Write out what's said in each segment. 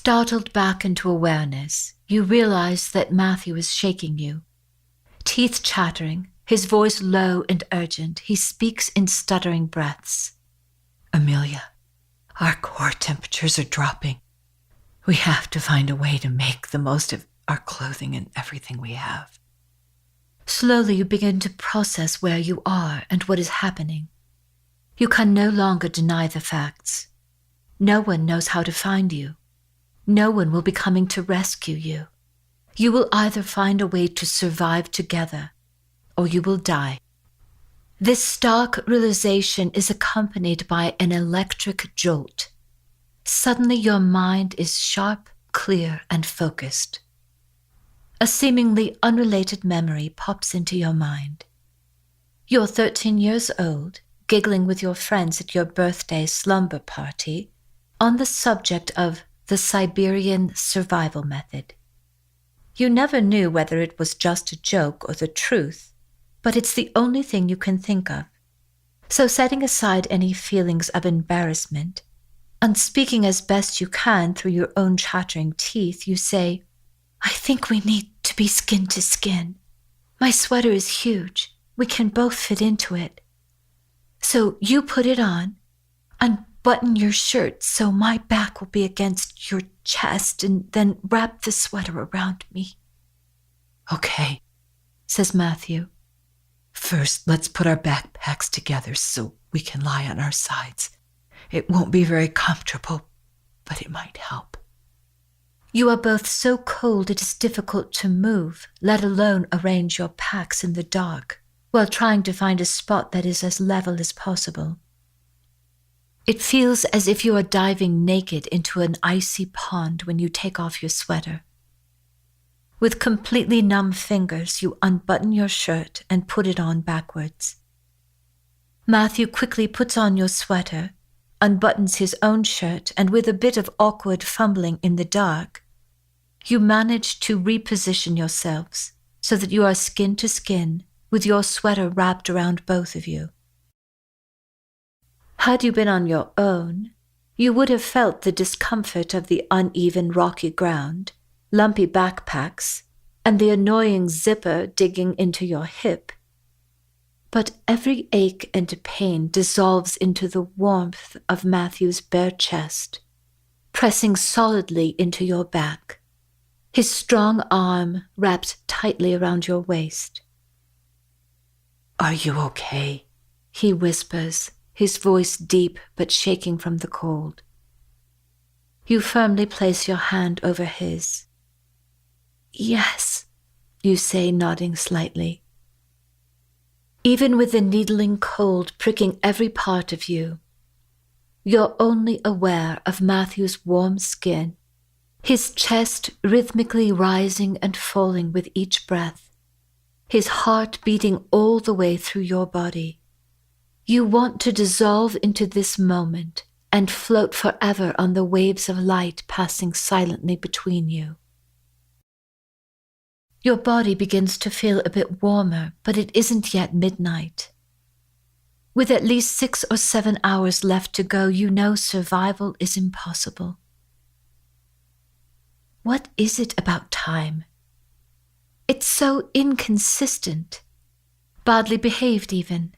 Startled back into awareness, you realize that Matthew is shaking you. Teeth chattering, his voice low and urgent, he speaks in stuttering breaths. Amelia, our core temperatures are dropping. We have to find a way to make the most of our clothing and everything we have. Slowly you begin to process where you are and what is happening. You can no longer deny the facts. No one knows how to find you. No one will be coming to rescue you. You will either find a way to survive together, or you will die. This stark realization is accompanied by an electric jolt. Suddenly your mind is sharp, clear, and focused. A seemingly unrelated memory pops into your mind. You're 13 years old, giggling with your friends at your birthday slumber party on the subject of the Siberian survival method. You never knew whether it was just a joke or the truth, but it's the only thing you can think of. So setting aside any feelings of embarrassment, and speaking as best you can through your own chattering teeth, you say, "I think we need to be skin to skin. My sweater is huge. We can both fit into it. So you put it on, unbutton your shirt so my back will be against your chest, and then wrap the sweater around me." Okay, says Matthew. First, let's put our backpacks together so we can lie on our sides. It won't be very comfortable, but it might help. You are both so cold it is difficult to move, let alone arrange your packs in the dark, while trying to find a spot that is as level as possible. It feels as if you are diving naked into an icy pond when you take off your sweater. With completely numb fingers, you unbutton your shirt and put it on backwards. Matthew quickly puts on your sweater, unbuttons his own shirt, and with a bit of awkward fumbling in the dark, you manage to reposition yourselves so that you are skin to skin, with your sweater wrapped around both of you. Had you been on your own, you would have felt the discomfort of the uneven rocky ground, lumpy backpacks, and the annoying zipper digging into your hip. But every ache and pain dissolves into the warmth of Matthew's bare chest, pressing solidly into your back, his strong arm wrapped tightly around your waist. "Are you okay?" he whispers, his voice deep but shaking from the cold. You firmly place your hand over his. "Yes," you say, nodding slightly. Even with the needling cold pricking every part of you, you're only aware of Matthew's warm skin, his chest rhythmically rising and falling with each breath, his heart beating all the way through your body. You want to dissolve into this moment and float forever on the waves of light passing silently between you. Your body begins to feel a bit warmer, but it isn't yet midnight. With at least 6 or 7 hours left to go, you know survival is impossible. What is it about time? It's so inconsistent, badly behaved even.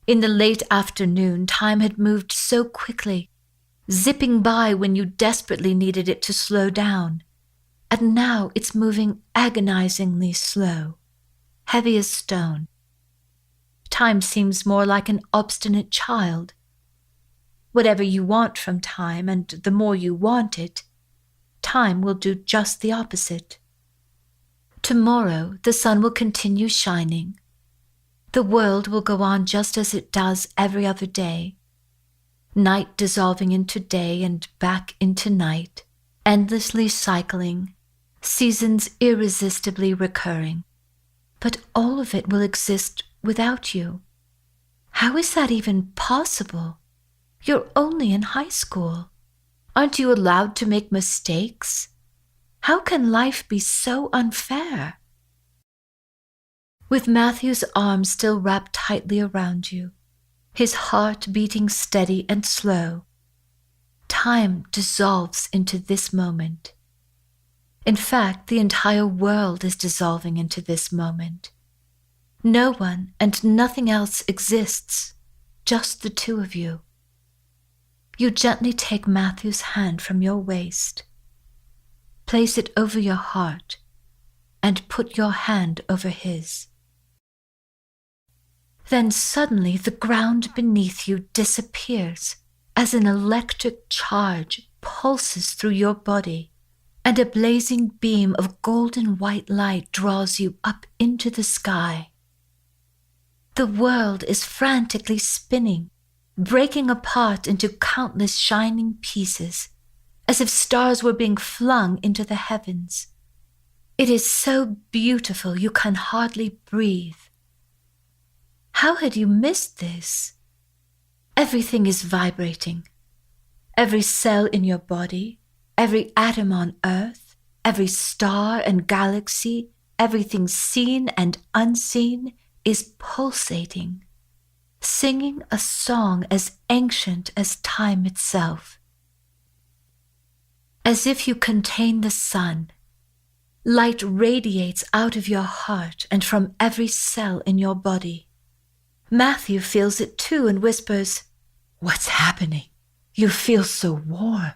In the late afternoon, time had moved so quickly, zipping by when you desperately needed it to slow down. And now it's moving agonizingly slow, heavy as stone. Time seems more like an obstinate child. Whatever you want from time, and the more you want it, time will do just the opposite. Tomorrow, the sun will continue shining. The world will go on just as it does every other day. Night dissolving into day and back into night, endlessly cycling, seasons irresistibly recurring. But all of it will exist without you. How is that even possible? You're only in high school. Aren't you allowed to make mistakes? How can life be so unfair? With Matthew's arm still wrapped tightly around you, his heart beating steady and slow, Time dissolves into this moment. In fact, the entire world is dissolving into this moment. No one and nothing else exists, just the two of you. You gently take Matthew's hand from your waist, place it over your heart, and put your hand over his. Then suddenly the ground beneath you disappears as an electric charge pulses through your body, and a blazing beam of golden white light draws you up into the sky. The world is frantically spinning, breaking apart into countless shining pieces, as if stars were being flung into the heavens. It is so beautiful you can hardly breathe. How had you missed this? Everything is vibrating. Every cell in your body, every atom on Earth, every star and galaxy, everything seen and unseen is pulsating, singing a song as ancient as time itself. As if you contain the sun, light radiates out of your heart and from every cell in your body. Matthew feels it too and whispers, "What's happening? You feel so warm."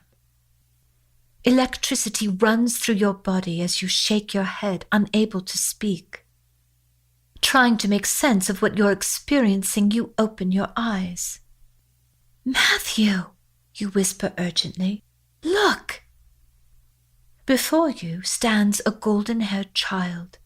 Electricity runs through your body as you shake your head, unable to speak. Trying to make sense of what you're experiencing, you open your eyes. "Matthew," you whisper urgently, "look!" Before you stands a golden-haired child,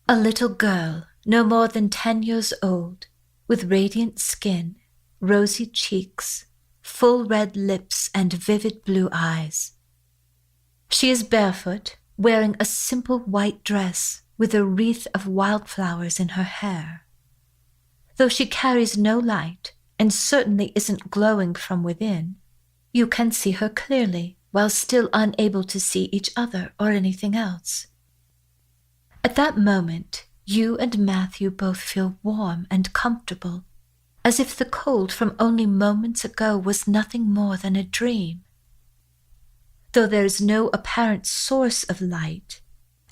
a little girl no more than 10 years old, with radiant skin, rosy cheeks, full red lips, and vivid blue eyes. She is barefoot, wearing a simple white dress with a wreath of wildflowers in her hair. Though she carries no light and certainly isn't glowing from within, you can see her clearly while still unable to see each other or anything else. At that moment, you and Matthew both feel warm and comfortable, as if the cold from only moments ago was nothing more than a dream. Though there is no apparent source of light,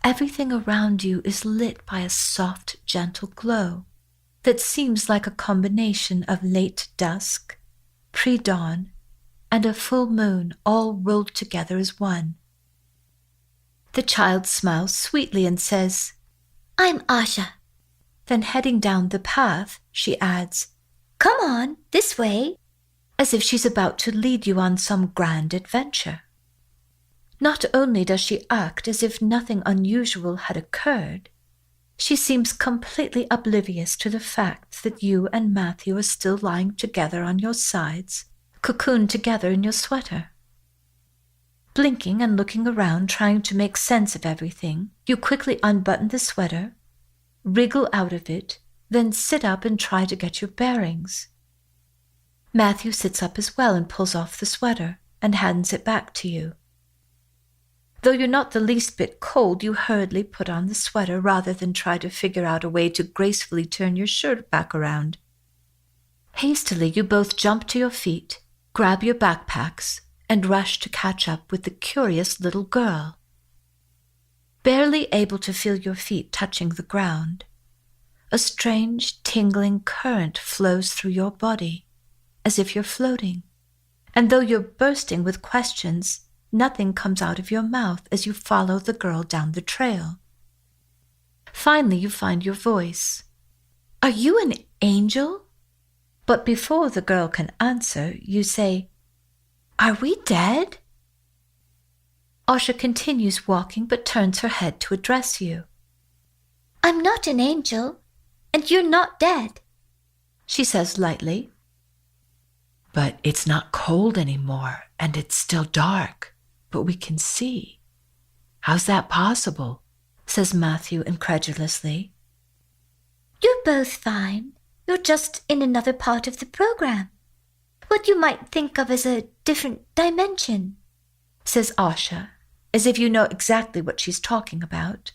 everything around you is lit by a soft, gentle glow that seems like a combination of late dusk, pre-dawn, and a full moon all rolled together as one. The child smiles sweetly and says, "I'm Asha." Then heading down the path, she adds, "Come on, this way," as if she's about to lead you on some grand adventure. Not only does she act as if nothing unusual had occurred, she seems completely oblivious to the fact that you and Matthew are still lying together on your sides, cocooned together in your sweater. Blinking and looking around, trying to make sense of everything, you quickly unbutton the sweater, wriggle out of it, then sit up and try to get your bearings. Matthew sits up as well and pulls off the sweater and hands it back to you. Though you're not the least bit cold, you hurriedly put on the sweater rather than try to figure out a way to gracefully turn your shirt back around. Hastily, you both jump to your feet, grab your backpacks, and rush to catch up with the curious little girl. Barely able to feel your feet touching the ground, a strange, tingling current flows through your body, as if you're floating. And though you're bursting with questions, nothing comes out of your mouth as you follow the girl down the trail. Finally, you find your voice. "Are you an angel?" But before the girl can answer, you say, "Are we dead?" Asha continues walking but turns her head to address you. "I'm not an angel, and you're not dead," she says lightly. "But it's not cold anymore, and it's still dark, but we can see. How's that possible?" says Matthew incredulously. "You're both fine. You're just in another part of the program. What you might think of as a different dimension," says Asha, as if you know exactly what she's talking about.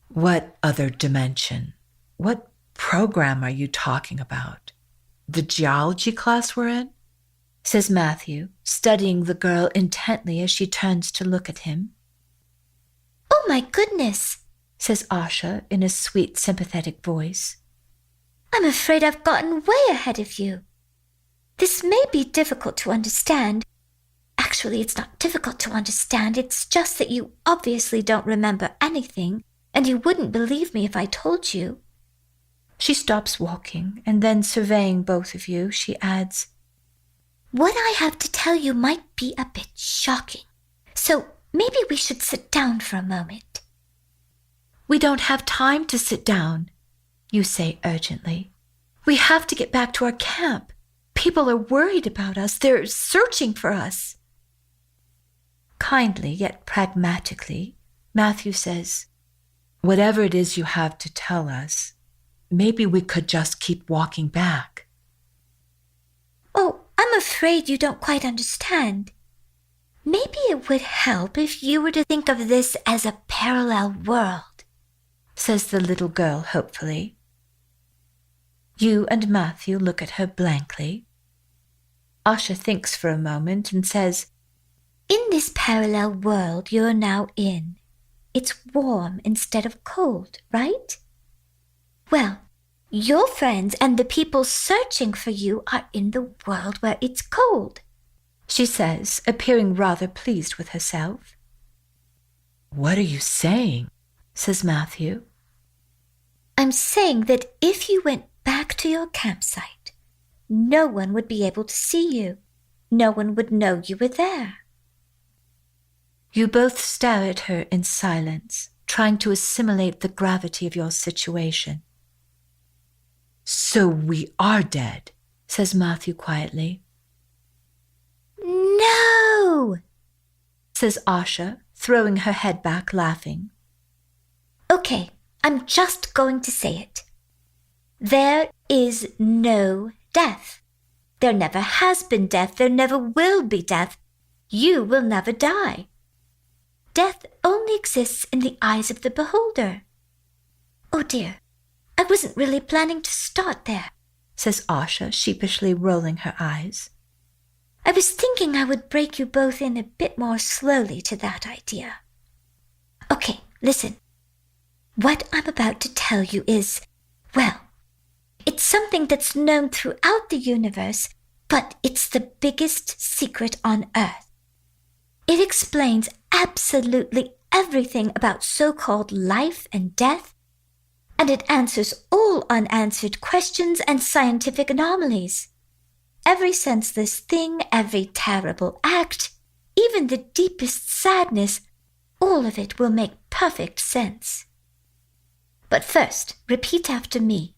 "What other dimension? What program are you talking about? The geology class we're in?" says Matthew, studying the girl intently as she turns to look at him. Oh my goodness, says Asha in a sweet, sympathetic voice. I'm afraid I've gotten way ahead of you. This may be difficult to understand. Actually, it's not difficult to understand. It's just that you obviously don't remember anything, and you wouldn't believe me if I told you. She stops walking, and then surveying both of you, she adds, What I have to tell you might be a bit shocking, so maybe we should sit down for a moment. We don't have time to sit down, you say urgently. We have to get back to our camp. People are worried about us. They're searching for us. Kindly yet pragmatically, Matthew says, Whatever it is you have to tell us, maybe we could just keep walking back. Oh, I'm afraid you don't quite understand. Maybe it would help if you were to think of this as a parallel world, says the little girl hopefully. You and Matthew look at her blankly. Asha thinks for a moment and says, In this parallel world you're now in, it's warm instead of cold, right? Well, your friends and the people searching for you are in the world where it's cold, she says, appearing rather pleased with herself. What are you saying? Says Matthew. I'm saying that if you went back to your campsite, no one would be able to see you. No one would know you were there. You both stare at her in silence, trying to assimilate the gravity of your situation. So we are dead, says Matthew quietly. No, says Asha, throwing her head back, laughing. Okay, I'm just going to say it. There is no death. There never has been death. There never will be death. You will never die. Death only exists in the eyes of the beholder. Oh dear, I wasn't really planning to start there, says Asha, sheepishly rolling her eyes. I was thinking I would break you both in a bit more slowly to that idea. Okay, listen. What I'm about to tell you is, well, it's something that's known throughout the universe, but it's the biggest secret on Earth. It explains absolutely everything about so-called life and death, and it answers all unanswered questions and scientific anomalies. Every senseless thing, every terrible act, even the deepest sadness, all of it will make perfect sense. But first, repeat after me.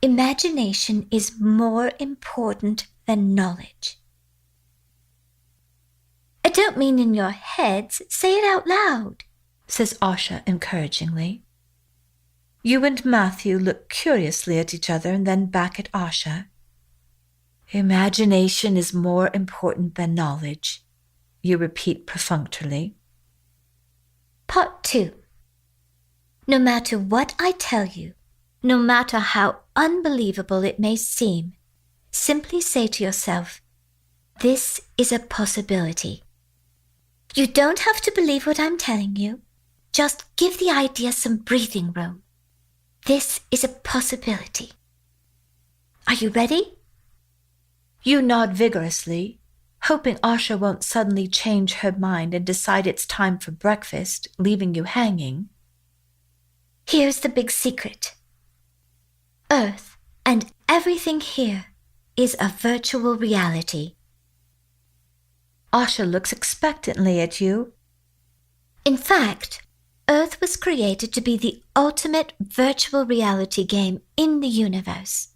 Imagination is more important than knowledge. I don't mean in your heads, say it out loud, says Asha encouragingly. You and Matthew look curiously at each other and then back at Asha. Imagination is more important than knowledge, you repeat perfunctorily. Part 2. No matter what I tell you, no matter how unbelievable it may seem, simply say to yourself, this is a possibility. You don't have to believe what I'm telling you. Just give the idea some breathing room. This is a possibility. Are you ready? You nod vigorously, hoping Asha won't suddenly change her mind and decide it's time for breakfast, leaving you hanging. Here's the big secret. Earth and everything here is a virtual reality. Asha looks expectantly at you. In fact, Earth was created to be the ultimate virtual reality game in the universe.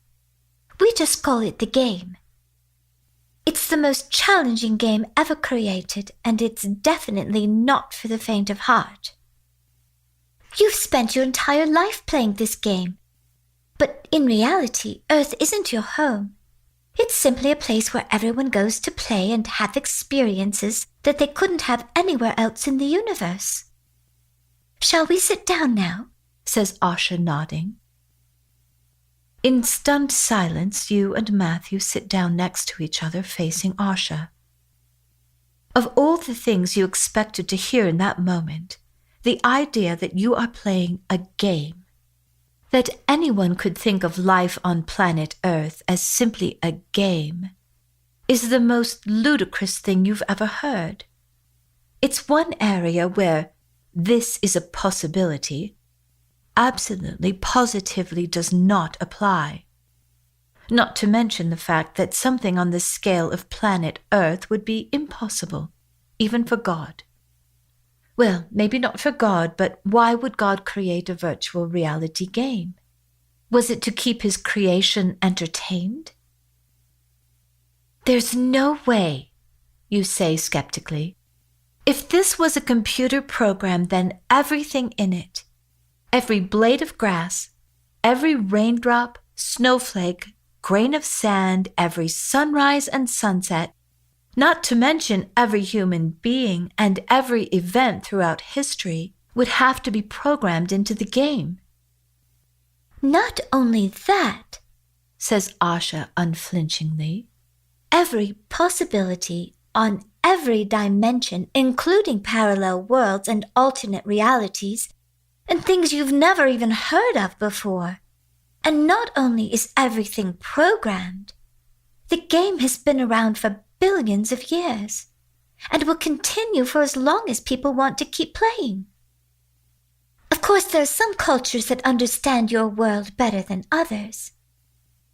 We just call it the game. It's the most challenging game ever created, and it's definitely not for the faint of heart. You've spent your entire life playing this game. But in reality, Earth isn't your home. It's simply a place where everyone goes to play and have experiences that they couldn't have anywhere else in the universe. Shall we sit down now? Says Asha, nodding. In stunned silence, you and Matthew sit down next to each other facing Asha. Of all the things you expected to hear in that moment, the idea that you are playing a game, that anyone could think of life on planet Earth as simply a game, is the most ludicrous thing you've ever heard. It's one area where this is a possibility absolutely, positively does not apply. Not to mention the fact that something on the scale of planet Earth would be impossible, even for God. Well, maybe not for God, but why would God create a virtual reality game? Was it to keep his creation entertained? There's no way, you say skeptically. If this was a computer program, then everything in it, every blade of grass, every raindrop, snowflake, grain of sand, every sunrise and sunset, not to mention every human being and every event throughout history, would have to be programmed into the game. Not only that, says Asha unflinchingly, every possibility on every dimension, including parallel worlds and alternate realities, and things you've never even heard of before. And not only is everything programmed, the game has been around for billions of years and will continue for as long as people want to keep playing. Of course, there are some cultures that understand your world better than others.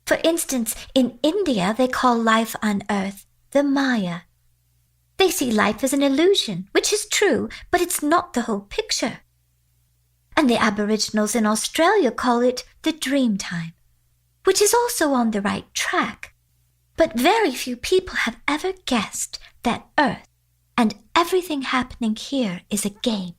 For instance, in India, they call life on Earth the Maya. They see life as an illusion, which is true, but it's not the whole picture. And the Aboriginals in Australia call it the dream time, which is also on the right track. But very few people have ever guessed that Earth and everything happening here is a game.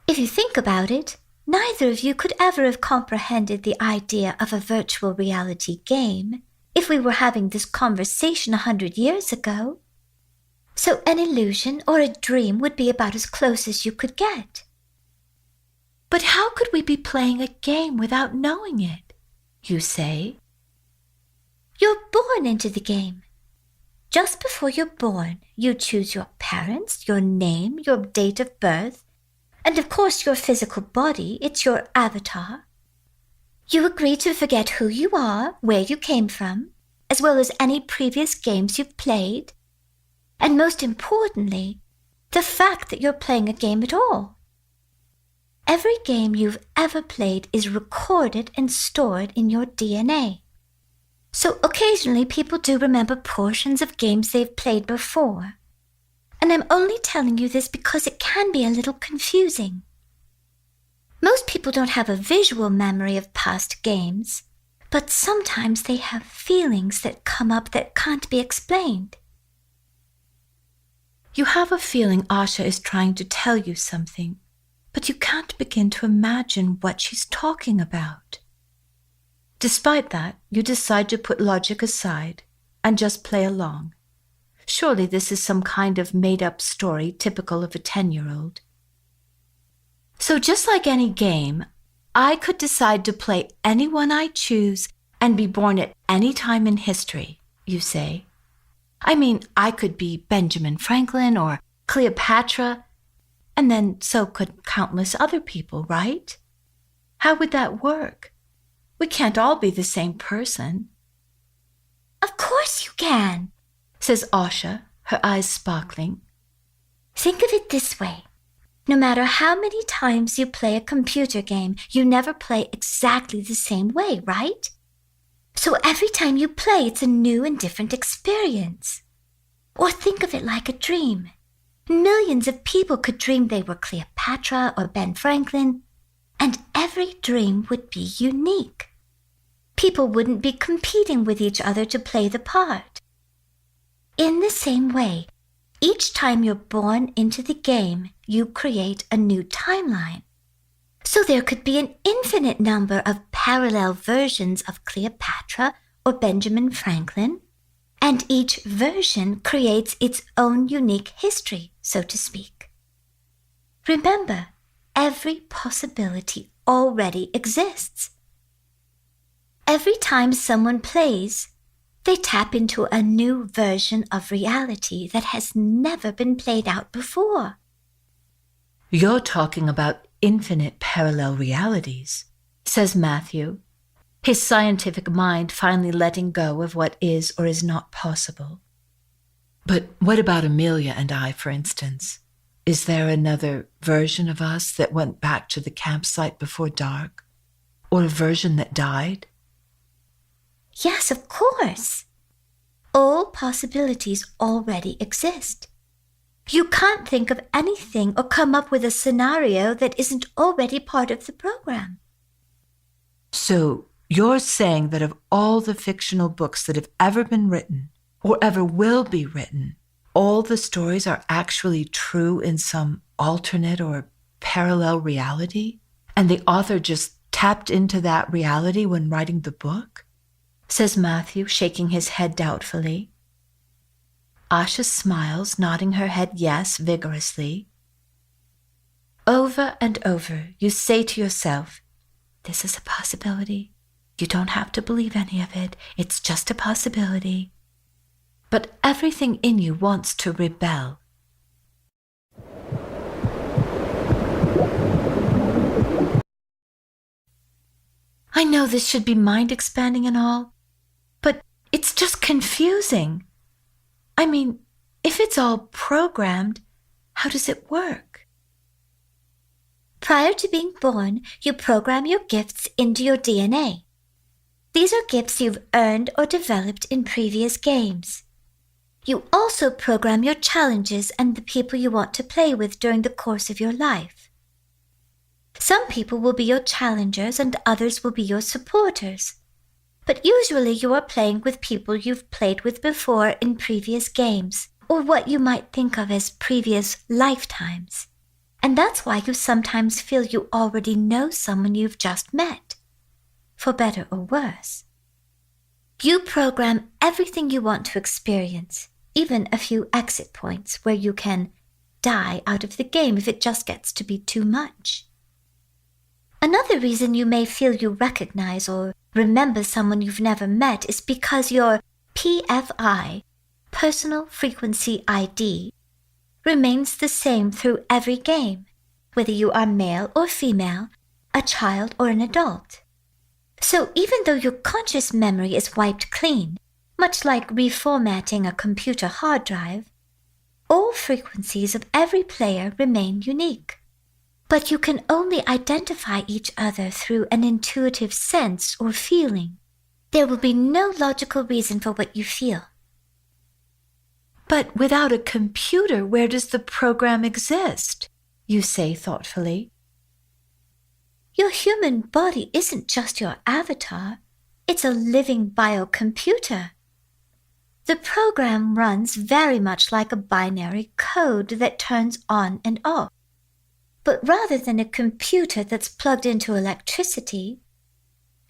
If you think about it, neither of you could ever have comprehended the idea of a virtual reality game if we were having this conversation 100 years ago. So an illusion or a dream would be about as close as you could get. But how could we be playing a game without knowing it? You say. You're born into the game. Just before you're born, you choose your parents, your name, your date of birth, and of course your physical body. It's your avatar. You agree to forget who you are, where you came from, as well as any previous games you've played, and most importantly, the fact that you're playing a game at all. Every game you've ever played is recorded and stored in your DNA. So occasionally people do remember portions of games they've played before. And I'm only telling you this because it can be a little confusing. Most people don't have a visual memory of past games, but sometimes they have feelings that come up that can't be explained. You have a feeling Asha is trying to tell you something, but you can't begin to imagine what she's talking about. Despite that, you decide to put logic aside and just play along. Surely this is some kind of made-up story typical of a 10-year-old. So just like any game, I could decide to play anyone I choose and be born at any time in history, you say. I mean, I could be Benjamin Franklin or Cleopatra, and then so could countless other people, right? How would that work? We can't all be the same person. Of course you can, says Asha, her eyes sparkling. Think of it this way. No matter how many times you play a computer game, you never play exactly the same way, right? So every time you play, it's a new and different experience. Or think of it like a dream. Millions of people could dream they were Cleopatra or Ben Franklin, and every dream would be unique. People wouldn't be competing with each other to play the part. In the same way, each time you're born into the game, you create a new timeline. So there could be an infinite number of parallel versions of Cleopatra or Benjamin Franklin, and each version creates its own unique history, so to speak. Remember, every possibility already exists. Every time someone plays, they tap into a new version of reality that has never been played out before. You're talking about infinite parallel realities, says Matthew, his scientific mind finally letting go of what is or is not possible. But what about Amelia and I, for instance? Is there another version of us that went back to the campsite before dark? Or a version that died? Yes, of course. All possibilities already exist. You can't think of anything or come up with a scenario that isn't already part of the program. So you're saying that of all the fictional books that have ever been written, or ever will be written, all the stories are actually true in some alternate or parallel reality? And the author just tapped into that reality when writing the book? Says Matthew, shaking his head doubtfully. Asha smiles, nodding her head yes vigorously. Over and over, you say to yourself, this is a possibility. You don't have to believe any of it. It's just a possibility. But everything in you wants to rebel. I know this should be mind-expanding and all, but it's just confusing. I mean, if it's all programmed, how does it work? Prior to being born, you program your gifts into your DNA. These are gifts you've earned or developed in previous games. You also program your challenges and the people you want to play with during the course of your life. Some people will be your challengers and others will be your supporters. But usually you are playing with people you've played with before in previous games, or what you might think of as previous lifetimes. And that's why you sometimes feel you already know someone you've just met, for better or worse. You program everything you want to experience, even a few exit points where you can die out of the game if it just gets to be too much. Another reason you may feel you recognize or remember someone you've never met is because your PFI, Personal Frequency ID, remains the same through every game, whether you are male or female, a child or an adult. So even though your conscious memory is wiped clean, much like reformatting a computer hard drive, all frequencies of every player remain unique. But you can only identify each other through an intuitive sense or feeling. There will be no logical reason for what you feel. But without a computer, where does the program exist? You say thoughtfully. Your human body isn't just your avatar. It's a living biocomputer. The program runs very much like a binary code that turns on and off. But rather than a computer that's plugged into electricity,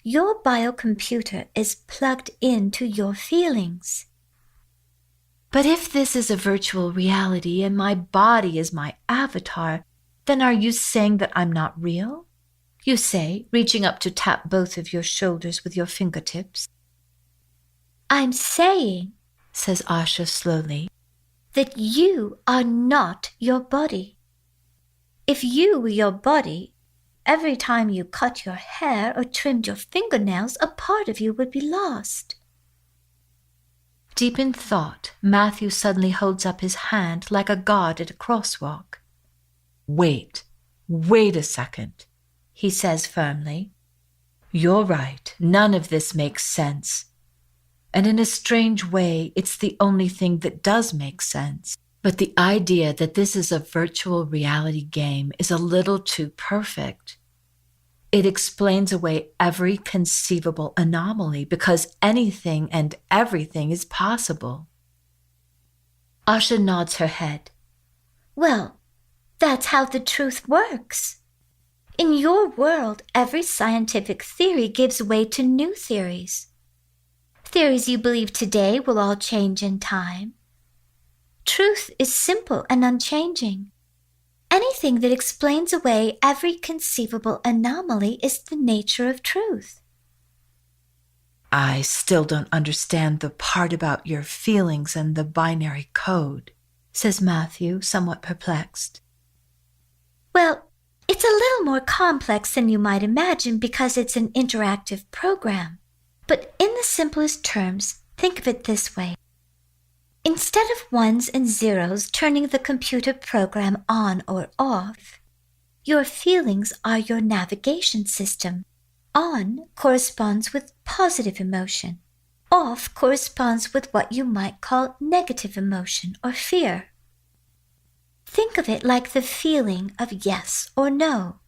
your biocomputer is plugged into your feelings. But if this is a virtual reality and my body is my avatar, then are you saying that I'm not real? You say, reaching up to tap both of your shoulders with your fingertips. I'm saying, says Asha slowly, that you are not your body. If you were your body, every time you cut your hair or trimmed your fingernails, a part of you would be lost. Deep in thought, Matthew suddenly holds up his hand like a god at a crosswalk. Wait a second, he says firmly. You're right, none of this makes sense. And in a strange way, it's the only thing that does make sense. But the idea that this is a virtual reality game is a little too perfect. It explains away every conceivable anomaly because anything and everything is possible. Asha nods her head. Well, that's how the truth works. In your world, every scientific theory gives way to new theories. Theories you believe today will all change in time. Truth is simple and unchanging. Anything that explains away every conceivable anomaly is the nature of truth. I still don't understand the part about your feelings and the binary code, says Matthew, somewhat perplexed. Well, it's a little more complex than you might imagine because it's an interactive program. But in the simplest terms, think of it this way. Instead of ones and zeros turning the computer program on or off, your feelings are your navigation system. On corresponds with positive emotion. Off corresponds with what you might call negative emotion or fear. Think of it like the feeling of yes or no,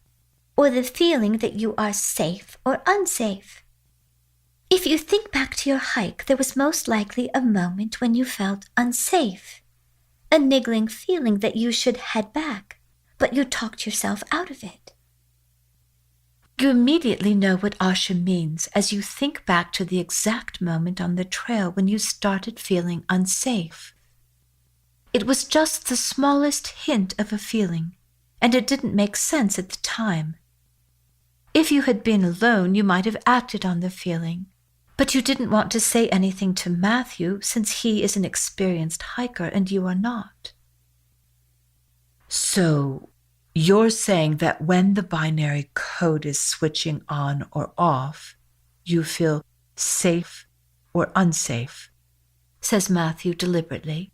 or the feeling that you are safe or unsafe. If you think back to your hike, there was most likely a moment when you felt unsafe, a niggling feeling that you should head back, but you talked yourself out of it. You immediately know what Asha means as you think back to the exact moment on the trail when you started feeling unsafe. It was just the smallest hint of a feeling, and it didn't make sense at the time. If you had been alone, you might have acted on the feeling, but you didn't want to say anything to Matthew since he is an experienced hiker and you are not. So, you're saying that when the binary code is switching on or off, you feel safe or unsafe, says Matthew deliberately.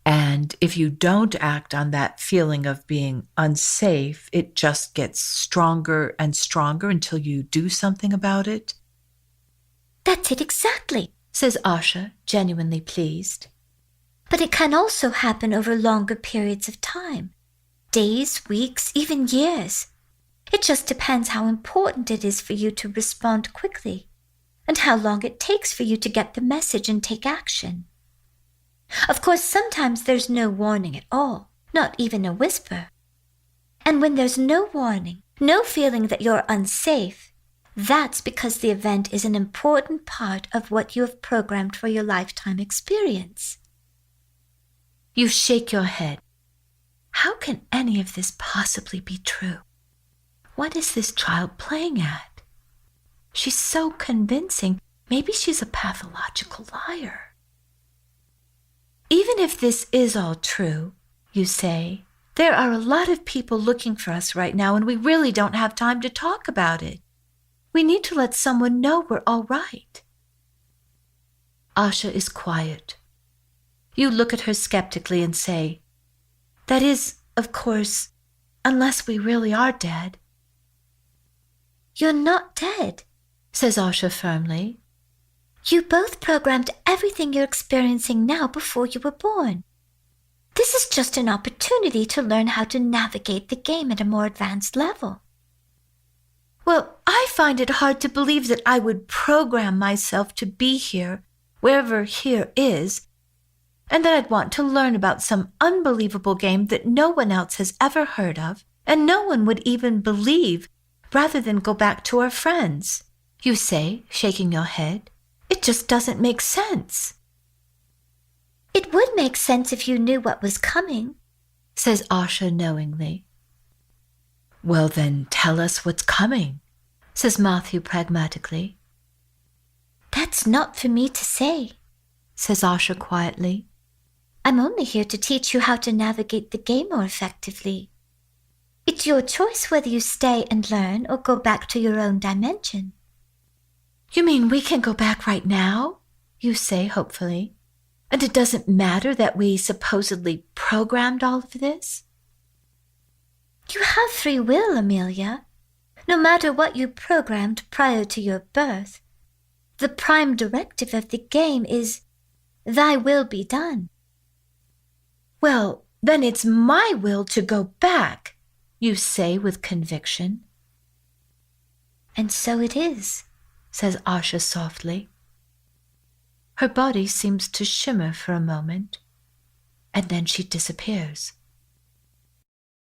And if you don't act on that feeling of being unsafe, it just gets stronger and stronger until you do something about it? That's it exactly, says Asha, genuinely pleased. But it can also happen over longer periods of time. Days, weeks, even years. It just depends how important it is for you to respond quickly, and how long it takes for you to get the message and take action. Of course, sometimes there's no warning at all, not even a whisper. And when there's no warning, no feeling that you're unsafe, that's because the event is an important part of what you have programmed for your lifetime experience. You shake your head. How can any of this possibly be true? What is this child playing at? She's so convincing. Maybe she's a pathological liar. Even if this is all true, you say, there are a lot of people looking for us right now, and we really don't have time to talk about it. We need to let someone know we're all right. Asha is quiet. You look at her skeptically and say, that is, of course, unless we really are dead. You're not dead, says Asha firmly. You both programmed everything you're experiencing now before you were born. This is just an opportunity to learn how to navigate the game at a more advanced level. Well, I find it hard to believe that I would program myself to be here, wherever here is, and that I'd want to learn about some unbelievable game that no one else has ever heard of, and no one would even believe, rather than go back to our friends. You say, shaking your head, it just doesn't make sense. It would make sense if you knew what was coming, says Asha knowingly. Well then, tell us what's coming, says Matthew pragmatically. That's not for me to say, says Asha quietly. I'm only here to teach you how to navigate the game more effectively. It's your choice whether you stay and learn or go back to your own dimension. You mean we can go back right now? You say hopefully. And it doesn't matter that we supposedly programmed all of this? You have free will, Amelia. No matter what you programmed prior to your birth, the prime directive of the game is, thy will be done. Well, then it's my will to go back, you say with conviction. And so it is, says Asha softly. Her body seems to shimmer for a moment, and then she disappears.